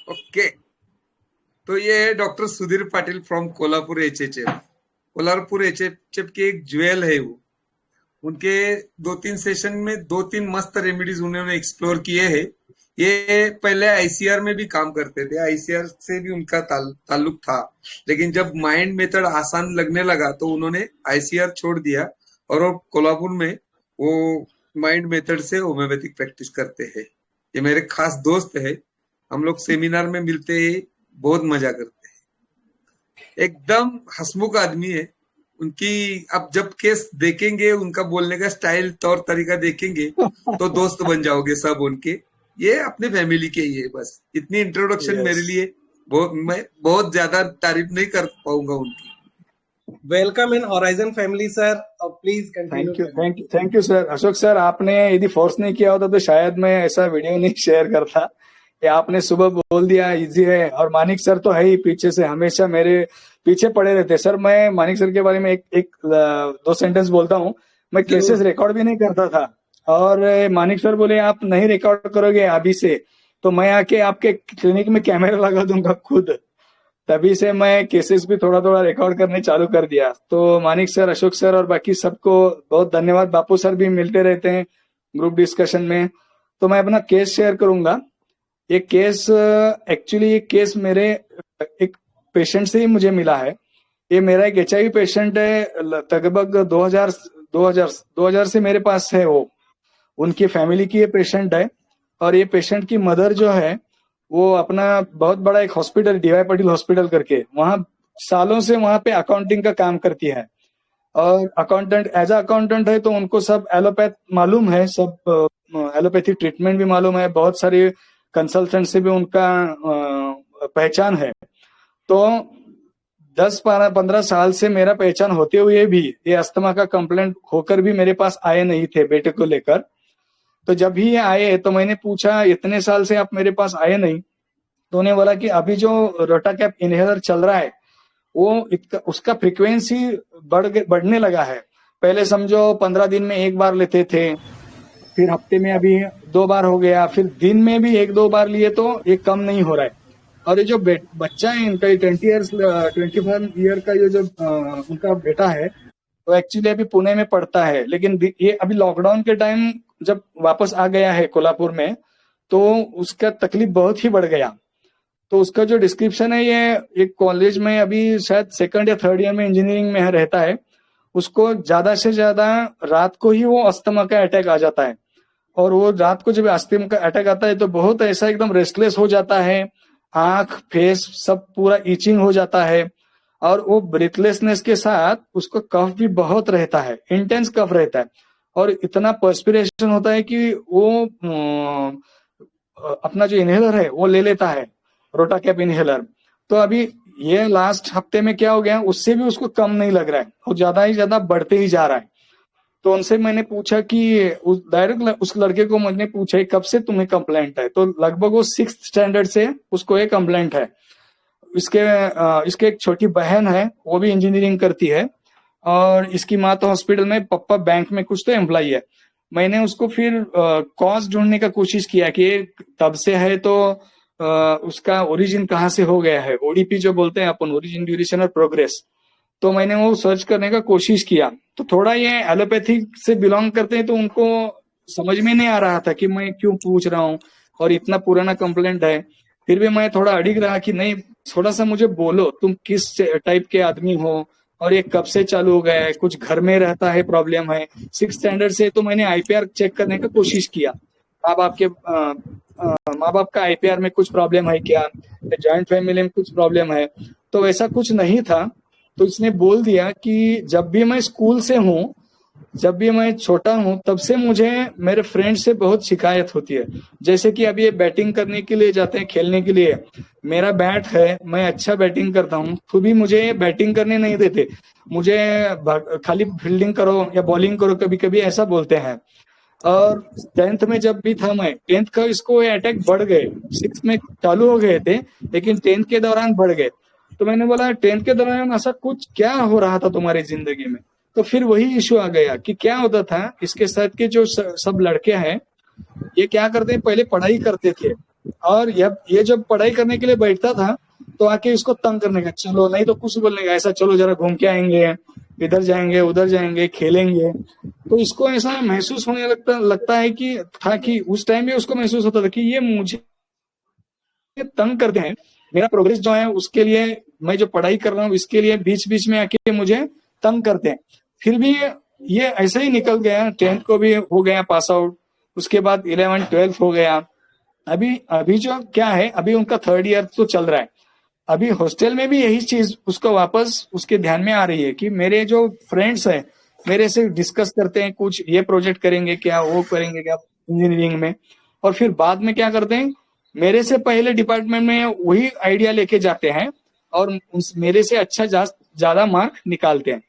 Okay, तो ये है डॉक्टर सुधीर पाटिल फ्रॉम कोल्हापुर एचएचएफ। कोल्हापुर एचएचएफ की एक ज्वेल है वो। उनके 2-3 सेशन में 2-3 मस्त रेमेडीज उन्होंने एक्सप्लोर किए हैं। ये पहले आईसीआर में भी काम करते थे, आईसीआर से भी उनका ताल्लुक था, लेकिन जब माइंड मेथड आसान लगने लगा तो उन्होंने आईसीआर छोड़ दिया और वो कोल्हापुर में वो माइंड मेथड से होम्योपैथिक प्रैक्टिस करते हैं। ये मेरे खास दोस्त है, हम लोग सेमिनार में मिलते हैं, बहुत मजा करते हैं। एकदम हंसमुख आदमी है। उनकी अब जब केस देखेंगे, उनका बोलने का स्टाइल तौर तरीका देखेंगे तो दोस्त बन जाओगे सब उनके। ये अपने फैमिली के ही है। बस इतनी इंट्रोडक्शन मेरे यस, लिए बहुत, मैं बहुत ज्यादा तारीफ नहीं कर पाऊंगा उनकी। Welcome in horizon family sir, please continue. Thank you sir. Ashok sir, आपने यदि फोर्स नहीं किया होता तो शायद मैं ऐसा वीडियो नहीं शेयर करता। ये आपने सुबह बोल दिया, इजी है। और मानिक सर तो है ही पीछे से, हमेशा मेरे पीछे पड़े रहते। सर, मैं मानिक सर के बारे में एक दो सेंटेंस बोलता हूँ। मैं केसेस रिकॉर्ड भी नहीं करता था, और मानिक सर बोले आप नहीं रिकॉर्ड करोगे अभी से तो मैं आके आपके क्लिनिक में कैमरा लगा दूंगा खुद। तभी से मैं केसेस भी थोड़ा थोड़ा रिकॉर्ड करने चालू कर दिया। तो मानिक सर, अशोक सर और बाकी सबको बहुत धन्यवाद। बापू सर भी मिलते रहते हैं ग्रुप डिस्कशन में। तो मैं अपना केस शेयर करूंगा। ये केस एक्चुअली ये केस मेरे एक पेशेंट से ही मुझे मिला है। ये मेरा एक एचआईवी पेशेंट है, लगभग 2000 से मेरे पास है। वो उनकी फैमिली की ये पेशेंट है। और ये पेशेंट की मदर जो है वो अपना बहुत बड़ा एक हॉस्पिटल, डीवाई पाटिल हॉस्पिटल करके, वहां सालों से वहां पे अकाउंटिंग का काम करती है। और अकाउंटेंट, एज अकाउंटेंट है तो उनको सब एलोपैथ मालूम है, सब एलोपैथी ट्रीटमेंट भी मालूम है, बहुत सारे कंसल्टेंट से भी उनका पहचान है। तो 10-15 साल से मेरा पहचान होते हुए भी ये अस्थमा का कंप्लेंट होकर भी मेरे पास आए नहीं थे बेटे को लेकर। तो जब भी ये आए तो मैंने पूछा इतने साल से आप मेरे पास आए नहीं। तो उन्हें बोला कि अभी जो रोटाकैप इनहेलर चल रहा है वो उसका फ्रीक्वेंसी बढ़ने लगा है। पहले समझो 15 दिन में एक बार लेते थे, फिर हफ्ते में अभी 2 बार हो गया, फिर दिन में भी 1-2 बार लिए तो ये कम नहीं हो रहा है। और ये जो बच्चा है इनका, 25 ईयर का ये जो उनका बेटा है, तो एक्चुअली अभी पुणे में पढ़ता है। लेकिन ये अभी लॉकडाउन के टाइम जब वापस आ गया है कोल्हापुर में, तो उसका तकलीफ बहुत ही बढ़ गया। तो उसका जो डिस्क्रिप्शन है, ये एक कॉलेज में अभी शायद 2nd या 3rd ईयर में इंजीनियरिंग में रहता है। उसको ज्यादा से ज्यादा रात को ही वो अस्थमा का अटैक आ जाता है। और वो रात को जब अस्थमा का अटैक आता है तो बहुत ऐसा एकदम रेस्टलेस हो जाता है, आंख फेस सब पूरा इचिंग हो जाता है। और वो ब्रीथलेसनेस के साथ उसको कफ भी बहुत रहता है, इंटेंस कफ रहता है। और इतना पर्सपिरेशन होता है कि वो अपना जो इनहेलर है वो ले लेता है, रोटाकैप इनहेलर। तो अभी ये लास्ट हफ्ते में क्या हो गया, उससे भी उसको कम नहीं लग रहा है, वो ज्यादा ही ज्यादा बढ़ते ही जा रहा है। तो उनसे मैंने पूछा कि डायरेक्ट उस लड़के को मैंने पूछा कब से तुम्हें कंप्लेंट है। तो लगभग वो 6th स्टैंडर्ड से उसको एक कंप्लेंट है। इसके एक छोटी बहन है, वो भी इंजीनियरिंग करती है। और इसकी माँ तो हॉस्पिटल में, पापा बैंक में कुछ तो एम्प्लॉई है। मैंने उसको फिर कॉज ढूंढने का कोशिश किया कि तब से है तो उसका ओरिजिन कहाँ से हो गया है, ओडीपी जो बोलते हैं अपन, ओरिजिन ड्यूरेशन और प्रोग्रेस। तो मैंने वो सर्च करने का कोशिश किया। तो थोड़ा ये एलोपैथिक से बिलोंग करते हैं तो उनको समझ में नहीं आ रहा था कि मैं क्यों पूछ रहा हूँ, और इतना पुराना कंप्लेंट है। फिर भी मैं थोड़ा अड़िग रहा कि नहीं, थोड़ा सा मुझे बोलो तुम किस टाइप के आदमी हो और ये कब से चालू हो गया है, कुछ घर में रहता है प्रॉब्लम है। 6th स्टैंडर्ड से तो मैंने आईपीआर चेक करने का कोशिश किया, माँ बाप का आईपीआर में कुछ प्रॉब्लम है क्या, जॉइंट फैमिली में कुछ प्रॉब्लम है। तो वैसा कुछ नहीं था। तो इसने बोल दिया कि जब भी मैं स्कूल से हूँ, जब भी मैं छोटा हूँ, तब से मुझे मेरे फ्रेंड से बहुत शिकायत होती है। जैसे कि अभी ये बैटिंग करने के लिए जाते हैं, खेलने के लिए, मेरा बैट है, मैं अच्छा बैटिंग करता हूँ, तो भी मुझे बैटिंग करने नहीं देते, मुझे खाली फील्डिंग करो या बॉलिंग करो, कभी कभी ऐसा बोलते हैं। और 10th में जब भी था मैं, 10th का इसको अटैक बढ़ गए। 6th में चालू हो गए थे लेकिन 10th के दौरान बढ़ गए। तो मैंने बोला 10th के दौरान ऐसा कुछ क्या हो रहा था तुम्हारी जिंदगी में। तो फिर वही इश्यू आ गया कि क्या होता था, इसके साथ के जो सब लड़के हैं, ये क्या करते हैं, पहले पढ़ाई करते थे, और ये जब पढ़ाई करने के लिए बैठता था तो आके इसको तंग करने का, चलो नहीं तो कुछ बोलने का, ऐसा चलो जरा घूम के आएंगे, इधर जाएंगे उधर जाएंगे खेलेंगे। तो इसको ऐसा महसूस होने लगता है कि था कि उस टाइम भी उसको महसूस होता था कि ये मुझे तंग करते हैं, मेरा प्रोग्रेस जो है उसके लिए, मैं जो पढ़ाई कर रहा हूँ इसके लिए बीच बीच में आके मुझे तंग करते हैं। फिर भी ये ऐसे ही निकल गया, 10th को भी हो गया पास आउट, उसके बाद 11 12 हो गया। अभी अभी जो क्या है, अभी उनका 3rd ईयर तो चल रहा है। अभी हॉस्टल में भी यही चीज उसको वापस उसके ध्यान में आ रही है कि मेरे जो फ्रेंड्स हैं मेरे से डिस्कस करते हैं, कुछ ये प्रोजेक्ट करेंगे क्या, वो करेंगे क्या इंजीनियरिंग में, और फिर बाद में क्या करते हैं, मेरे से पहले डिपार्टमेंट में वही आइडिया लेके जाते हैं और मेरे से अच्छा ज्यादा मार्क निकालते हैं।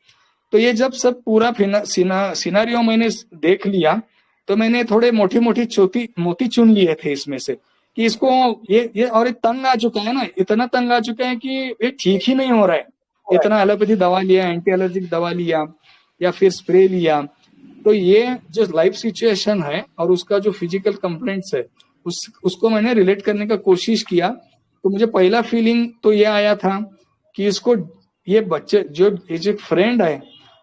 तो ये जब सब पूरा सिनारियो मैंने देख लिया तो मैंने थोड़े मोटी मोटी मोती चुन लिए थे इसमें से कि इसको ये और ये तंग आ चुका है ना, इतना तंग आ चुका है कि ये ठीक ही नहीं हो रहा है। इतना एलोपैथी दवा लिया, एंटी एलर्जिक दवा लिया या फिर स्प्रे लिया, तो ये जो लाइफ सिचुएशन है और उसका जो फिजिकल कंप्लेंट्स है उसको मैंने रिलेट करने का कोशिश किया। तो मुझे पहला फीलिंग तो ये आया था कि इसको, ये बच्चे जो फ्रेंड है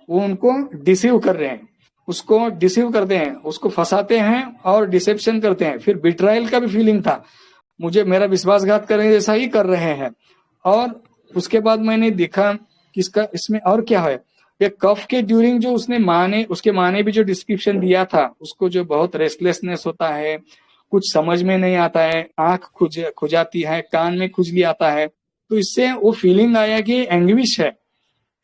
वो उनको डिसीव कर रहे हैं, उसको डिसीव करते हैं, उसको फंसाते हैं और डिसेप्शन करते हैं। फिर बिट्रायल का भी फीलिंग था, मुझे मेरा विश्वासघात करने जैसा ही कर रहे हैं। और उसके बाद मैंने देखा कि इसका इसमें और क्या है। ये कफ के ड्यूरिंग जो उसके माँ ने भी जो डिस्क्रिप्शन दिया था, उसको जो बहुत रेस्टलेसनेस होता है, कुछ समझ में नहीं आता है, आंख खुजाती है, कान में खुजली आता है, तो इससे वो फीलिंग आया कि एंग्विश है,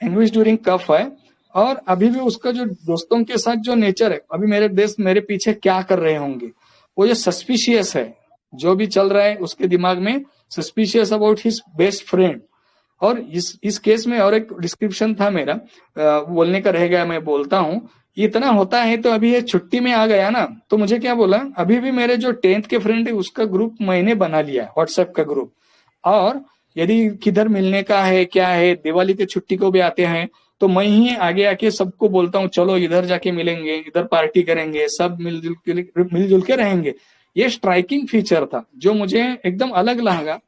एंग्विश ड्यूरिंग कफ है। और अभी भी उसका जो दोस्तों के साथ जो नेचर है, अभी मेरे दोस्त मेरे पीछे क्या कर रहे होंगे, वो जो सस्पिशियस है, जो भी चल रहा है उसके दिमाग में, suspicious about his best friend. और इस केस में और एक डिस्क्रिप्शन था मेरा, बोलने का रह गया, मैं बोलता हूँ। इतना होता है तो अभी ये छुट्टी में आ गया ना, तो मुझे क्या बोला, अभी भी मेरे जो 10th के फ्रेंड है उसका ग्रुप मैंने बना लिया है, व्हाट्सएप का ग्रुप। और यदि किधर मिलने का है क्या है, दिवाली के छुट्टी को भी आते हैं तो मैं ही आगे आके सबको बोलता हूँ चलो इधर जाके मिलेंगे, इधर पार्टी करेंगे, सब मिलजुल के रहेंगे। ये स्ट्राइकिंग फीचर था जो मुझे एकदम अलग लगा।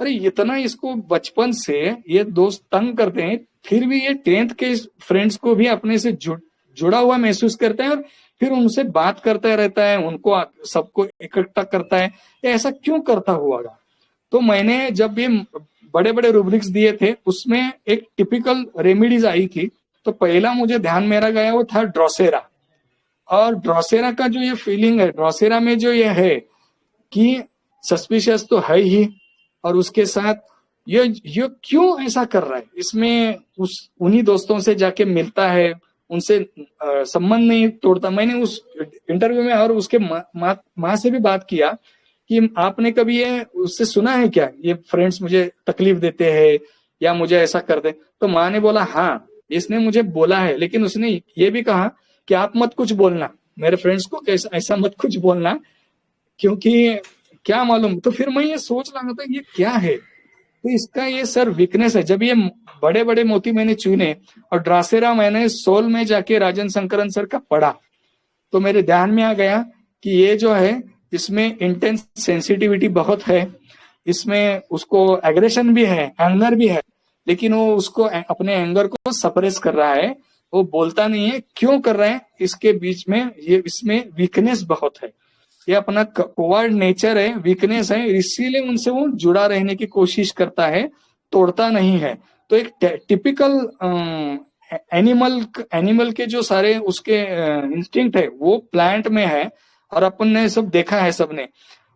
अरे इतना इसको बचपन से ये दोस्त तंग करते हैं, फिर भी ये 10th के फ्रेंड्स को भी अपने से जुड़ा हुआ महसूस करता है और फिर उनसे बात करता रहता है, उनको सबको इकट्ठा करता है। ये ऐसा क्यों करता हुआ? तो मैंने जब ये बड़े बड़े रूब्रिक्स दिए थे उसमें एक टिपिकल रेमेडीज आई थी, तो पहला मुझे ध्यान मेरा गया वो था ड्रोसेरा। और ड्रोसेरा का जो ये फीलिंग है, ड्रोसेरा में जो ये है कि सस्पिशियस तो है ही, और उसके साथ ये क्यों ऐसा कर रहा है, इसमें उन्हीं दोस्तों से जाके मिलता है, उनसे संबंध नहीं तोड़ता। मैंने उस इंटरव्यू में और उसके माँ से भी बात किया कि आपने कभी ये उससे सुना है क्या, ये फ्रेंड्स मुझे तकलीफ देते हैं या मुझे ऐसा करते। तो माँ ने बोला हाँ इसने मुझे बोला है, लेकिन उसने ये भी कहा कि आप मत कुछ बोलना, मेरे फ्रेंड्स को कैसा ऐसा मत कुछ बोलना, क्योंकि क्या मालूम। तो फिर मैं ये सोच रहा था ये क्या है, तो इसका ये सर वीकनेस है। जब ये बड़े बड़े मोती मैंने चुने और ड्रासेरा मैंने सोल में जाके राजन शंकरन सर का पढ़ा, तो मेरे ध्यान में आ गया कि ये जो है इसमें इंटेंस सेंसिटिविटी बहुत है, इसमें उसको एग्रेशन भी है, एंगर भी है, लेकिन वो उसको अपने एंगर को सप्रेस कर रहा है, वो बोलता नहीं है। क्यों कर रहा है, इसके बीच में ये इसमें वीकनेस बहुत है, ये अपना कोवर्ड नेचर है, वीकनेस है, इसीलिए उनसे वो जुड़ा रहने की कोशिश करता है, तोड़ता नहीं है। तो एक टिपिकल एनिमल के जो सारे उसके इंस्टिंक्ट है वो प्लांट में है। और अपन ने सब देखा है सबने,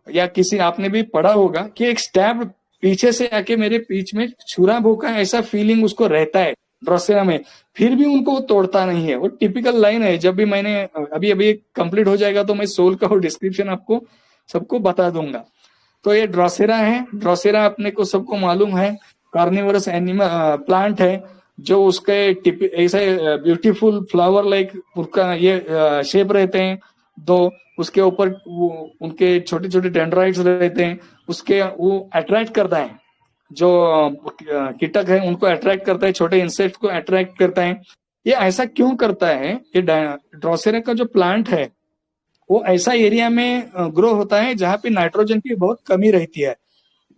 या किसी आपने भी पढ़ा होगा कि एक स्टैब पीछे से आके मेरे पीछ में छुरा भोंका, ऐसा फीलिंग उसको रहता है ड्रोसेरा में, फिर भी उनको वो तोड़ता नहीं है। वो टिपिकल लाइन है। जब भी मैंने अभी अभी कंप्लीट हो जाएगा तो मैं सोल का डिस्क्रिप्शन आपको सबको बता दूंगा। तो ये ड्रोसेरा है। ड्रोसेरा अपने को सबको मालूम है, कार्निवरस एनिमल प्लांट है, जो उसके ऐसे ब्यूटीफुल फ्लावर लाइक उसका ये शेप रहते हैं दो, उसके ऊपर उनके छोटे छोटे डेंड्राइट्स रहते हैं, उसके वो अट्रैक्ट करता है, जो कीटक है उनको अट्रैक्ट करता है, छोटे इंसेक्ट को अट्रैक्ट करता है। ये ऐसा क्यों करता है, ये ड्रोसेरा का जो प्लांट है वो ऐसा एरिया में ग्रो होता है जहाँ पे नाइट्रोजन की बहुत कमी रहती है।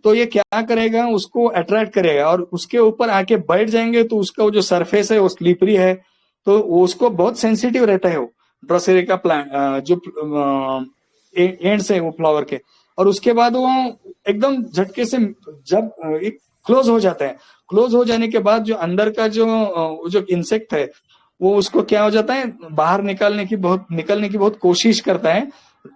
तो ये क्या करेगा, उसको अट्रैक्ट करेगा और उसके ऊपर आके बैठ जाएंगे तो उसका वो जो सरफेस है वो स्लिपरी है, तो वो उसको बहुत सेंसिटिव रहता है वो ड्रोसेरा का प्लांट, जो एंड्स है वो फ्लावर के। और उसके बाद वो एकदम झटके से जब एक क्लोज हो जाता है, क्लोज हो जाने के बाद जो अंदर का जो इंसेक्ट है वो उसको क्या हो जाता है, बाहर निकलने की बहुत कोशिश करता है,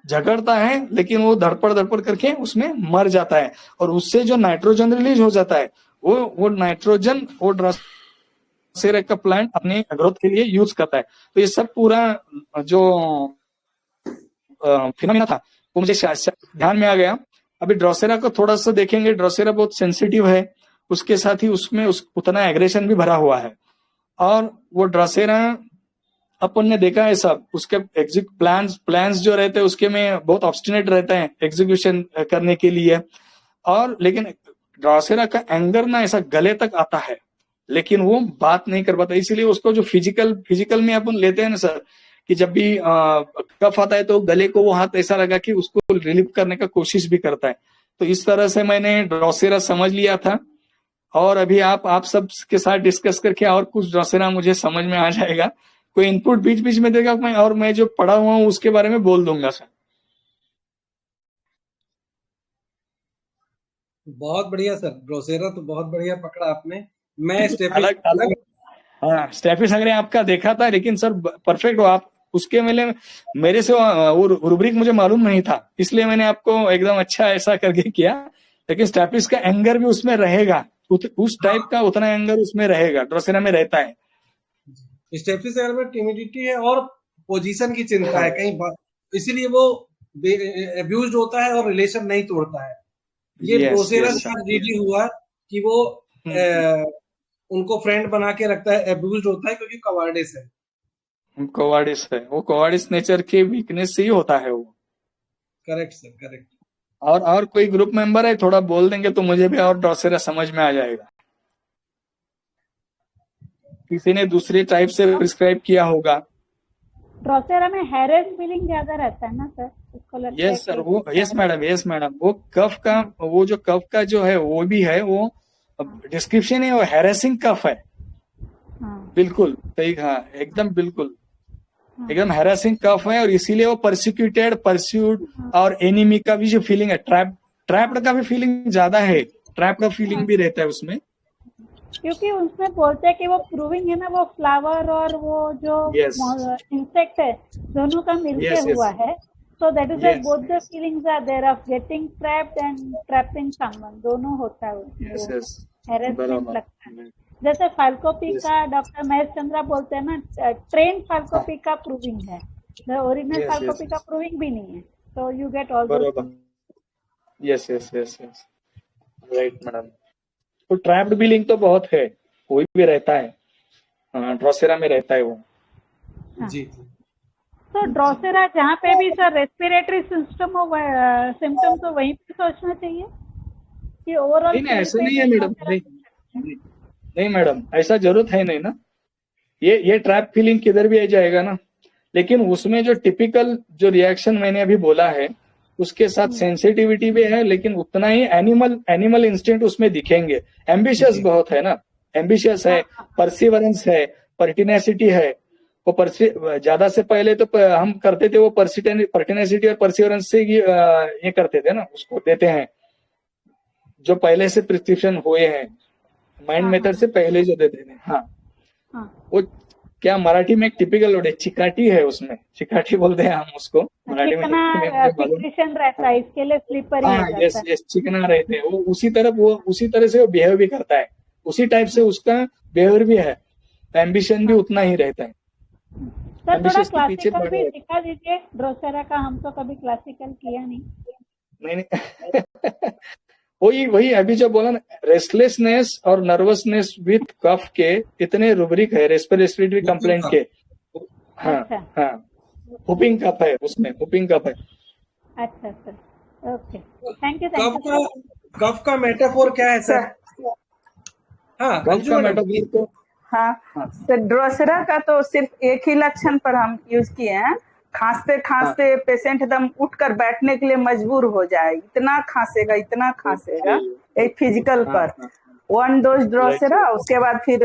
झगड़ता है, लेकिन वो धड़पड़ करके उसमें मर जाता है। और उससे जो नाइट्रोजन रिलीज हो जाता है वो नाइट्रोजन वो ड्रोसेरा का प्लांट अपने ग्रोथ के लिए यूज करता है। तो ये सब पूरा जो फिनोमिना था वो मुझे ध्यान में आ गया। अभी ड्रोसेरा को थोड़ा सा देखेंगे, ड्रोसेरा बहुत सेंसिटिव है, उसके साथ ही उसमें उतना एग्रेशन भी भरा हुआ है। और वो ड्रोसेरा अपन ने देखा है सब, उसके प्लान्स जो रहते हैं उसके में बहुत ऑब्स्टिनेट रहता है एग्जीक्यूशन करने के लिए। और लेकिन ड्रोसेरा का एंगर ना ऐसा गले तक आता है, लेकिन वो बात नहीं कर पाता। इसीलिए उसको जो फिजिकल में अपन लेते हैं ना सर, कि जब भी कफ आता है तो गले को वो हाथ ऐसा लगा कि उसको रिलीव करने का कोशिश भी करता है। तो इस तरह से मैंने ड्रोसेरा समझ लिया था। और अभी आप सब के साथ डिस्कस करके और कुछ ड्रोसेरा मुझे समझ में आ जाएगा। कोई इनपुट बीच बीच में देगा मैं जो पढ़ा हुआ हूँ उसके बारे में बोल दूंगा सर। बहुत बढ़िया सर, ड्रोसेरा तो बहुत बढ़िया पकड़ा आपने। मैं स्टेफिस अलग अलग हाँ, स्टेफिस अगर आपका देखा था, लेकिन सर परफेक्ट हो आप। उसके मेरे से वो रूब्रिक मुझे मालूम नहीं था, इसलिए मैंने आपको एकदम अच्छा ऐसा करके किया। लेकिन स्टेफिस का एंगर भी उसमें रहेगा, उस टाइप का उतना एंगर उसमें रहेगा, ड्रोसेरा में रहता है। स्टेफिस एयर में टिमिडिटी है और पोजीशन की चिंता है कहीं, इसीलिए वो अब्यूज होता है और रिलेशन नहीं तोड़ता है। ये यस ड्रोसेरा यस के साथ रेडी हुआ कि वो उनको फ्रेंड बना के रखता है, अब्यूज होता है क्योंकि कवार्डिस है। कोवाडिस है, वो कोवाडिस नेचर की वीकनेस से ही होता है वो। Correct sir, correct. और कोई ग्रुप मेंबर है, थोड़ा बोल देंगे तो मुझे भी और ड्रोसेरा समझ में आ जाएगा। किसी ने दूसरे टाइप से प्रिस्क्राइब किया होगा। ड्रोसेरा में हेरेस फीलिंग ज्यादा रहता है ना सर, उसको लगता है यस सर, वो यस मैडम, वो कफ का जो है वो भी है, वो डिस्क्रिप्शन है, वो हैरेसिंग कफ है। हाँ, बिल्कुल सही कहा, एकदम बिल्कुल एकदम हैरेसिंग कफ है। और इसीलिए वो परस्यूड और एनिमी का भी जो फीलिंग है, ट्रैप्ड का भी फीलिंग ज्यादा है, ट्रैप का फीलिंग भी रहता है उसमें। क्योंकि उसमें बोलते हैं कि वो प्रूविंग है ना, वो फ्लावर और वो जो इंसेक्ट है दोनों का मिलके हुआ है। So that is why both the feelings are there of getting trapped and trapping someone, दोनों होता है उसमें। हैरेसमेंट लगता है। जैसे फाल्कोपी का डॉक्टर महेश चंद्रा बोलते हैं ना, ट्रेन फाल्कोपी का प्रूविंग है, द ओरिजिनल फाल्कोपी का प्रूविंग भी नहीं है। So you get all those. Yes right madam. तो ट्रैप्ड फीलिंग तो बहुत है, कोई भी रहता है, ड्रोसेरा में रहता है वो। जी। तो ड्रोसेरा जहाँ पे भी सर रेस्पिरेटरी सिम्टम्स हो वहीं पे सोचना चाहिए कि ओवरऑल। नहीं ऐसा नहीं है मैडम, नहीं मैडम, ऐसा जरूरत है नहीं ना। ये ट्रैप फीलिंग किधर भी आ जाएगा ना, लेकिन उसमें जो टिपिकल जो रिएक्शन मैंने अभी बोला है उसके साथ सेंसिटिविटी भी है, लेकिन उतना ही एनिमल इंस्टिंक्ट उसमें दिखेंगे। एम्बिशियस बहुत है ना, एम्बिशियस है, परसिवरेंस है, पर्टिनेसिटी है। वो ज्यादा से पहले तो हम करते थे वो पर्टिनेसिटी और परसिवरेंस से ये करते थे ना, उसको देते हैं जो पहले से प्रिस्क्रिप्शन हुए हैं, माइंड मेथड से पहले जो देते थे। हाँ, वो क्या मराठी में एक टिपिकल वर्ड है, चिकाटी है, उसमें चिकाटी बोलते हैं हम उसको मराठी में। रहता है, इसके लिए स्लीपर ही हो जाता है। यस, चिकना रहते हैं वो, उसी तरह से वो बिहेव भी करता है, उसी टाइप से उसका बिहेवियर भी है, एम्बिशन भी उतना ही रहता है। सर थोड़ा क्लासिकल भी सिखा दीजिए ड्रोसेरा का, हम तो कभी क्लासिकल किया नहीं। वही अभी जो बोला ना, रेस्टलेसनेस और नर्वसनेस विथ कफ के इतने रूब्रिक है, रेस्पिरेटरी कंप्लेंट के। हाँ, हुपिंग कफ है उसमें, हुपिंग कफ है। अच्छा सर, ओके, थैंक यू। कफ का मेटाफोर क्या है सर? हाँ, कफ का मेटाफोर तो हाँ सर, ड्रोसेरा का तो सिर्फ एक ही लक्षण पर हम यूज किए हैं, खांसते खांसते पेशेंट एकदम उठकर बैठने के लिए मजबूर हो जाए, इतना खांसेगा एक फिजिकल पर 1 डोज ड्रोसेरा, उसके बाद फिर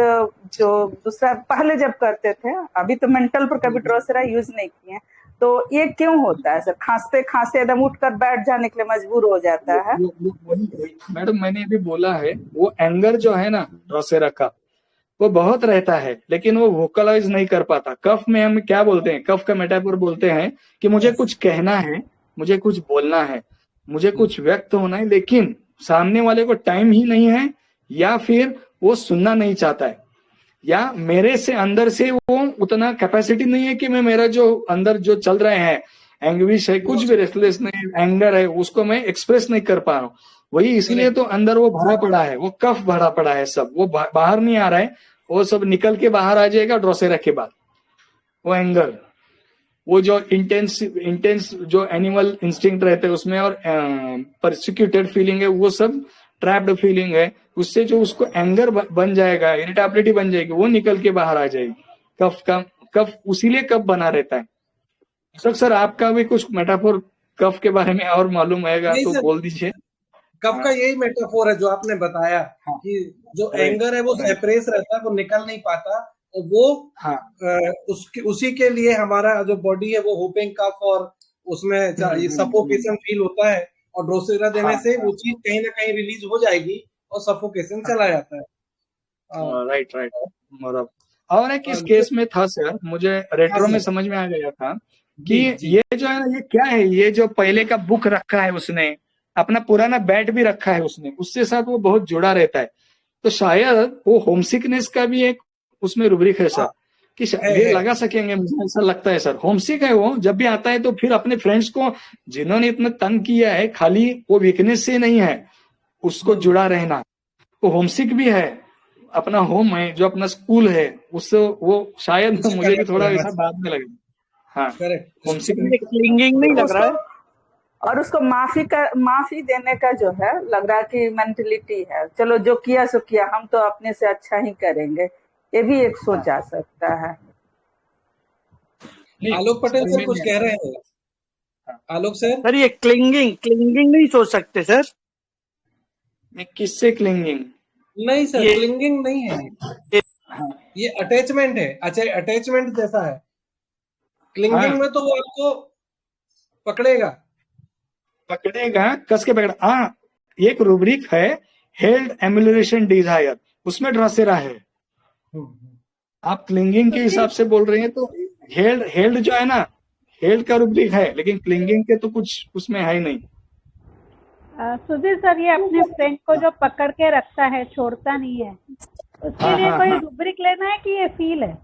जो दूसरा पहले जब करते थे, अभी तो मेंटल पर कभी ड्रोसेरा यूज नहीं किए, तो ये क्यों होता है सर? खांसते खांसते एकदम उठकर बैठ जाने के लिए मजबूर हो जाता है। मैडम मैंने अभी बोला है, वो एंगर जो है ना ड्रोसेरा का, वो बहुत रहता है, लेकिन वो वोकलाइज नहीं कर पाता। कफ में हम क्या बोलते हैं, कफ का मेटाफोर बोलते हैं कि मुझे कुछ कहना है, मुझे कुछ बोलना है, मुझे कुछ व्यक्त होना है, लेकिन सामने वाले को टाइम ही नहीं है, या फिर वो सुनना नहीं चाहता है, या मेरे से अंदर से वो उतना कैपेसिटी नहीं है कि मैं मेरा जो अंदर जो चल रहे हैं, एंग्विश है, कुछ भी रेस्टलेस नहीं, एंगर है, उसको मैं एक्सप्रेस नहीं कर पा रहा हूँ। वही इसलिए तो अंदर वो भरा पड़ा है, वो कफ भरा पड़ा है, सब वो बाहर नहीं आ रहा है, वो सब निकल के बाहर आ जाएगा ड्रोसेरा के बाद। वो एंगर, वो जो इंटेंस जो एनिमल इंस्टिंक्ट रहते हैं उसमें, और परसिक्यूटेड फीलिंग है, वो सब ट्रैप्ड फीलिंग है, उससे जो उसको एंगर बन जाएगा, इरिटेबिलिटी बन जाएगी, वो निकल के बाहर आ जाएगी। कफ उसीलिए कफ बना रहता है। सर आपका भी कुछ मेटाफोर कफ के बारे में और मालूम है तो बोल दीजिए। कफ का यही मेटाफोर है जो आपने बताया, कि जो एंगर है वो सेपरेस रहता है, वो निकल नहीं पाता, और वो उसी के लिए हमारा जो बॉडी है वो होपिंग कफ, और उसमें सफोकेशन फील होता है, और ड्रोसेरा देने से वो चीज कहीं ना कहीं रिलीज हो जाएगी और सफोकेशन चला जाता है। राइट। और एक इस केस में था सर, मुझे रेट्रो में समझ में आ गया था कि ये जो है ना, ये क्या है, ये जो पहले का बुक रखा है उसने, अपना पुराना बैट भी रखा है उसने, उससे साथ वो बहुत जुड़ा रहता है, तो शायद वो होमसिकनेस का भी एक उसमें रुब्रिक है सर, कि ये लगा सकेंगे, मुझे ऐसा लगता है सर। होमसिक है वो, जब भी आता है तो फिर अपने फ्रेंड्स को जिन्होंने इतना तंग किया है, खाली वो वीकनेस से नहीं है, उसको जुड़ा रहना, वो होमसिक भी है, अपना होम है जो अपना स्कूल है, उससे वो शायद मुझे भी थोड़ा ऐसा बाद में लगे। हाँ, होमसिक क्लिंगिंग नहीं लग रहा है, और उसको माफी देने का जो है लग रहा है कि मेंटलिटी है, चलो जो किया सो किया, हम तो अपने से अच्छा ही करेंगे, ये भी एक सोच आ सकता है। आलोक पटेल सर कुछ कह रहे हैं। आलोक सर, ये क्लिंगिंग नहीं सोच सकते सर? किससे क्लिंगिंग? नहीं सर, क्लिंगिंग नहीं है, ये अटैचमेंट है। अच्छा, अटैचमेंट जैसा है। क्लिंगिंग में तो वो आपको पकड़ेगा, कस के पकड़ा। एक रूब्रिक है हेल्ड एम्युलरेशन डिजायर, उसमें ड्रोसेरा है। आप क्लिंगिंग के हिसाब से बोल रहे हैं तो हेल्ड जो है ना, हेल्ड का रूब्रिक है, लेकिन क्लिंगिंग के तो कुछ उसमें है ही नहीं। सुधीर सर, ये अपने फ्रेंड को जो पकड़ के रखता है, छोड़ता नहीं है, उसके लिए कोई रूब्रिक लेना है कि ये फील है?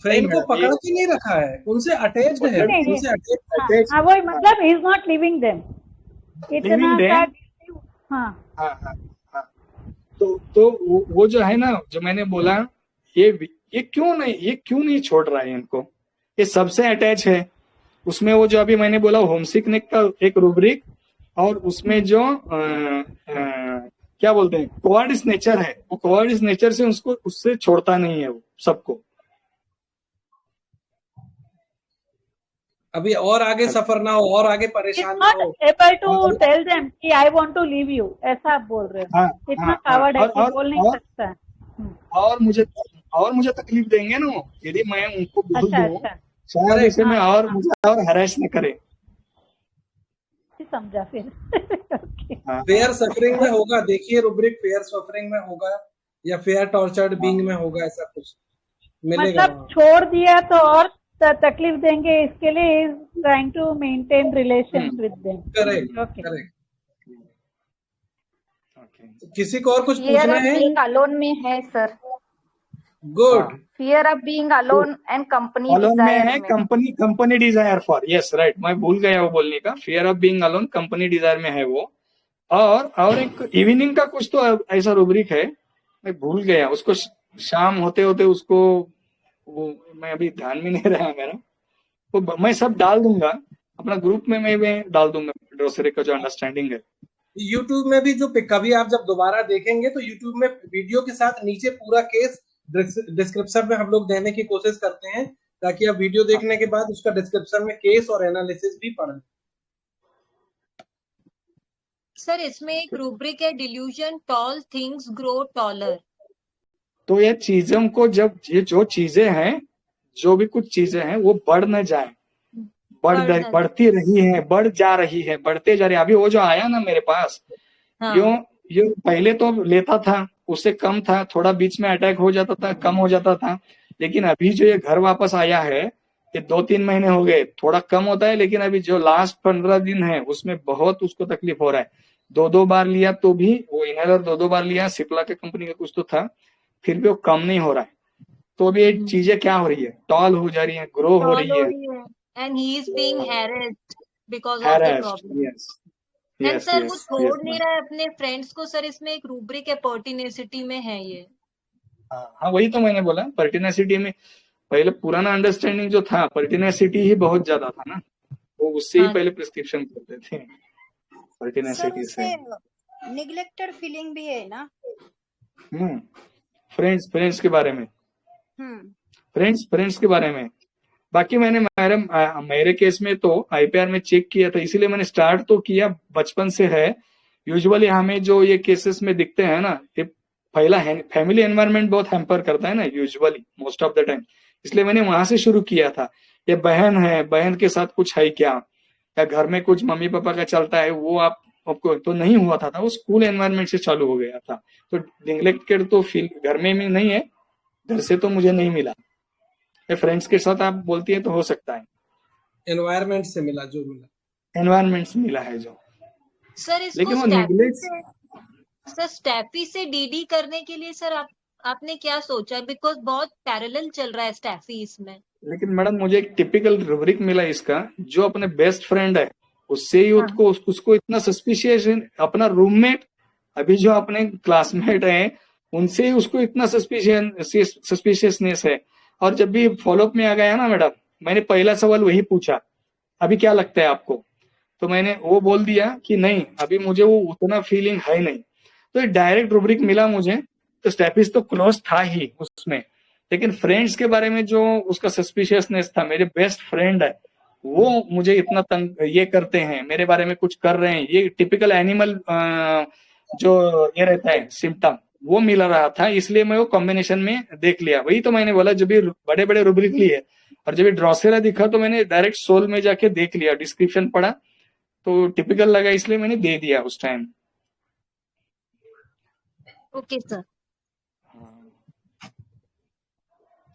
फ्रेंड को पकड़ के नहीं रखा है, उनसे अटैच्ड है, उनसे अटैच्ड। हाँ, वही मतलब he is not living them, इतना हाँ। तो वो जो है ना, जो मैंने बोला, ये क्यों नहीं छोड़ रहा है इनको, ये सबसे अटैच है। उसमें वो जो अभी मैंने बोला होमसिकनेस का एक रूब्रिक, और उसमें जो क्या बोलते हैं कोवर्डिस नेचर है, वो कोवर्डिस नेचर से उससे छोड़ता नहीं है वो सबको। अभी और आगे सफर ना हो, और आगे परेशान ना हो, एबल टू टेल देम कि I want to leave you, ऐसा आप बोल रहे हो। इतना कावर्ड है कि बोल नहीं सकता। और मुझे तकलीफ देंगे ना यदि मैं उनको बोल दूं, शायद ऐसे में और मुझे और हैरेस न करे। समझा फिर। फेयर सफरिंग में होगा, देखिए रूब्रिक फेयर सफरिंग में होगा या फेयर टॉर्चर्ड बीइंग में होगा, ऐसा कुछ मिलेगा। मतलब छोड़ दिया तो और तकलीफ देंगे, इसके लिए is trying to maintain relation with them. Correct. किसी को और कुछ पूछना है? अलोन में है sir. Good. Fear of being alone and company desire है, company desire for, yes right, मैं भूल गया वो बोलने का। Fear of being alone company desire में है वो। और एक इवनिंग का कुछ तो ऐसा रूब्रिक है, मैं भूल गया उसको, शाम होते होते उसको, वो मैं अभी ध्यान में नहीं रहा मेरा, वो मैं सब डाल दूंगा अपना ग्रुप में, मैं डाल दूंगा ड्रोसेरा का जो अंडरस्टैंडिंग है। यूट्यूब में भी जो कभी आप जब दोबारा देखेंगे तो यूट्यूब में वीडियो के साथ नीचे पूरा केस डिस्क्रिप्शन में हम लोग देने की कोशिश करते हैं, ताकि आप वीडियो देखने के बाद उसका डिस्क्रिप्शन में केस और एनालिसिस भी पढ़ें। सर इसमें एक रूब्रिक है, delusion tall things grow taller. तो ये चीजों को, जब ये जो चीजें हैं, जो भी कुछ चीजें हैं वो बढ़ न जाए, बढ़ती रही है, बढ़ जा रही है, बढ़ते जा रही है। अभी वो जो आया ना मेरे पास, हाँ। यो पहले तो लेता था, उससे कम था, थोड़ा बीच में अटैक हो जाता था, कम हो जाता था। लेकिन अभी जो ये घर वापस आया है, ये 2-3 महीने हो गए, थोड़ा कम होता है, लेकिन अभी जो लास्ट 15 दिन है उसमें बहुत उसको तकलीफ हो रहा है। 2-2 बार लिया तो भी, वो इनहेलर 2-2 बार लिया, सिप्ला के कंपनी का कुछ तो था, फिर भी वो कम नहीं हो रहा है। तो अभी ये चीजें क्या हो रही है, टॉल हो जा रही है, ग्रो हो रही है, and he is being harassed because of the problem. Yes, sir वो छोड़ नहीं रहा है अपने फ्रेंड्स को। सर इसमें एक रूब्रिक है, पर्टिनेसिटी में है ये। हाँ, वही तो मैंने बोला, पर्टिनेसिटी में पहले पुराना अंडरस्टैंडिंग जो था, पर्टिनेसिटी ही बहुत ज्यादा था ना, वो उससे ही पहले प्रिस्क्रिप्शन करते थे, पर्टिनेसिटी से। निग्लेक्टेड फीलिंग भी है ना। फ्रेंड्स के बारे में, फ्रेंड्स के बारे में। बाकी मैंने मेरे केस में तो आईपीआर में चेक किया था, इसीलिए मैंने स्टार्ट तो किया, बचपन से है। यूजुअली हमें जो ये केसेस में दिखते हैं ना, ये पहला फैमिली एनवायरनमेंट बहुत हैम्पर करता है ना, usually most of the time, इसलिए मैंने वहां से शुरू किया था। ये बहन है, बहन के साथ कुछ है क्या, या घर में कुछ मम्मी पापा का चलता है, वो आपको तो नहीं हुआ था, वो स्कूल एनवायरनमेंट से चालू हो गया था। तो निग्लेक्टेड तो फील घर में भी नहीं है, घर से तो मुझे नहीं मिला, फ्रेंड्स के साथ आप बोलती है तो हो सकता है, एनवायरनमेंट से मिला, जो मिला एनवायरनमेंट से मिला है जो। सर इसको लेकिन वो स्टैफी से डीडी करने के लिए सर आपने क्या सोचा? बिकॉज बहुत पैरेलल चल रहा है स्टैफी इसमें। लेकिन मैडम मुझे एक टिपिकल रूब्रिक मिला इसका, जो अपने बेस्ट फ्रेंड है उससे ही उसको इतना सस्पिशियस, अपना रूममेट, अभी जो अपने क्लासमेट है उनसे ही उसको इतना सस्पिशियसनेस है। और जब भी फॉलोअप में आ गया ना मैडम, मैंने पहला सवाल वही पूछा, अभी क्या लगता है आपको, तो मैंने वो बोल दिया कि नहीं, अभी मुझे वो उतना फीलिंग है नहीं। तो डायरेक्ट रूब्रिक मिला मुझे, तो स्टेपिस तो क्लोज था ही उसमें, लेकिन फ्रेंड्स के बारे में जो उसका सस्पिशियसनेस था, मेरे बेस्ट फ्रेंड है वो मुझे इतना तंग ये करते हैं, मेरे बारे में कुछ कर रहे हैं, ये टिपिकल एनिमल जो ये रहता है सिम्टम, वो मिल रहा था, इसलिए मैं वो कॉम्बिनेशन में देख लिया। वही तो मैंने बोला, जब भी बड़े बड़े रूब्रिक लिए और जब भी ड्रॉसेरा दिखा तो मैंने डायरेक्ट सोल में जाके देख लिया, डिस्क्रिप्शन पढ़ा तो टिपिकल लगा, इसलिए मैंने दे दिया उस टाइम। Okay sir.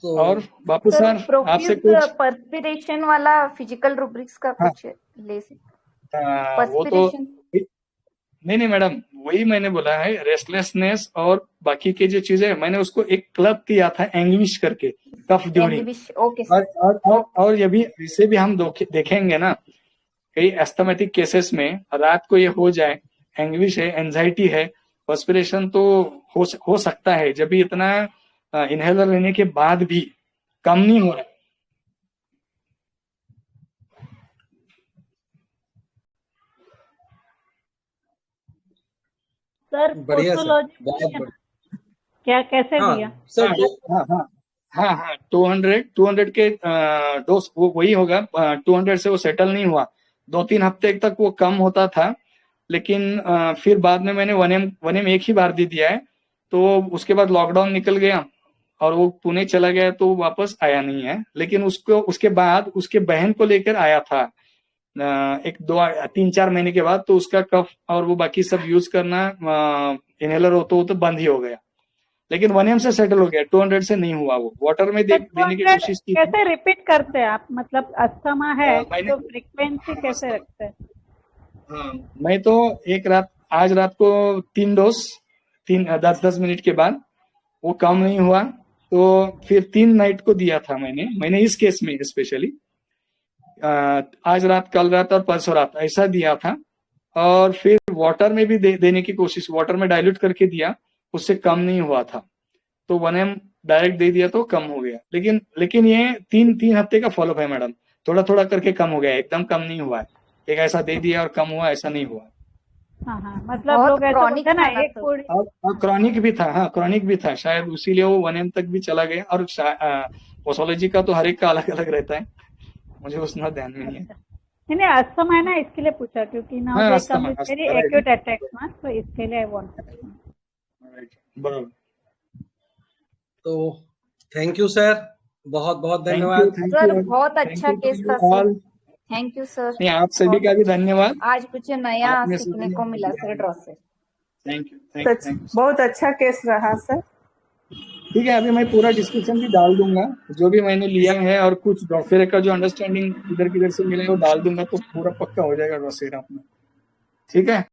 तो और बापू सर आपसे कुछ पर्सपिरेशन वाला फिजिकल रूब्रिक्स का कुछ ले सकते? वो तो नहीं मैडम, वही मैंने बोला है, रेस्टलेसनेस और बाकी के जो चीजें, मैंने उसको एक क्लब किया था एंग्विश करके, कफ ड्यूरिंग। और ये भी, इसे भी हम देखेंगे ना, कई एस्थमेटिक केसेस में रात को ये हो जाए, एंग्विश है, एंजाइटी है, पर्सपिरेशन तो हो सकता है, जब भी इतना इनहेलर लेने के बाद भी कम नहीं हो रहा। सर पोस्टोलॉजी क्या कैसे दिया सर? हाँ 200 के डोज वो वही होगा, 200 से वो सेटल नहीं हुआ, 2-3 हफ्ते तक वो कम होता था, लेकिन फिर बाद में मैंने 1M एक ही बार दे दिया है, तो उसके बाद लॉकडाउन निकल गया और वो पुणे चला गया, तो वापस आया नहीं है। लेकिन उसके बाद उसके बहन को लेकर आया था 3-4 महीने के बाद, तो उसका कफ और वो बाकी सब यूज करना इनहेलर हो तो बंद ही हो गया, लेकिन 1M से सेटल हो गया, 200 से नहीं हुआ। वो वाटर में देने की कोशिश की। कैसे रिपीट करते हैं आप, मतलब अस्थमा है तो फ्रीक्वेंसी कैसे रखते हैं? मैं तो आज रात को 3 डोज 10-10 मिनट के बाद, वो कम नहीं हुआ तो फिर 3 नाइट को दिया था मैंने इस केस में स्पेशली आज रात, कल रात और परसों रात ऐसा दिया था। और फिर वाटर में भी देने की कोशिश, वाटर में डाइल्यूट करके दिया, उससे कम नहीं हुआ था, तो 1M डायरेक्ट दे दिया तो कम हो गया। लेकिन ये 3 हफ्ते का फॉलोअप है मैडम, थोड़ा थोड़ा करके कम हो गया, एकदम कम नहीं हुआ है, एक ऐसा दे दिया और कम हुआ ऐसा नहीं हुआ। हाँ मतलब बहुत लोग ऐसा chronic बोलते हैं ना, था ना एक तो। पूरी और क्रॉनिक भी था, हाँ क्रॉनिक भी था, शायद उसीलिए वो 1M तक भी चला गया। और पोसोलॉजी का तो हर एक का अलग अलग रहता है, मुझे उतना ध्यान में नहीं है। अच्छा नहीं अस्थमा है ना, इसके लिए पूछा, क्योंकि नाउ हाँ they asthma, come with very asthma acute attacks ना, तो इसके लिए आई वांट। बराबर। तो थैंक यू सर, बहुत बहुत थैंक धन्यवाद। यू सर बहुत अच्छा टू केस यू था sir, all. Thank you sir. नहीं, आप सभी का भी धन्यवाद, आज कुछ नया आपने सीखने सभी को मिला सर ड्रॉ से। थैंक यू सच बहुत अच्छा केस रहा सर। ठीक है, अभी मैं पूरा डिस्क्रिप्शन भी डाल दूंगा, जो भी मैंने लिया है, और कुछ ड्रॉसेरा का जो अंडरस्टैंडिंग इधर किधर से मिला है वो डाल दूंगा, तो पूरा पक्का हो जाएगा ड्रॉसेरा अपना। ठीक है।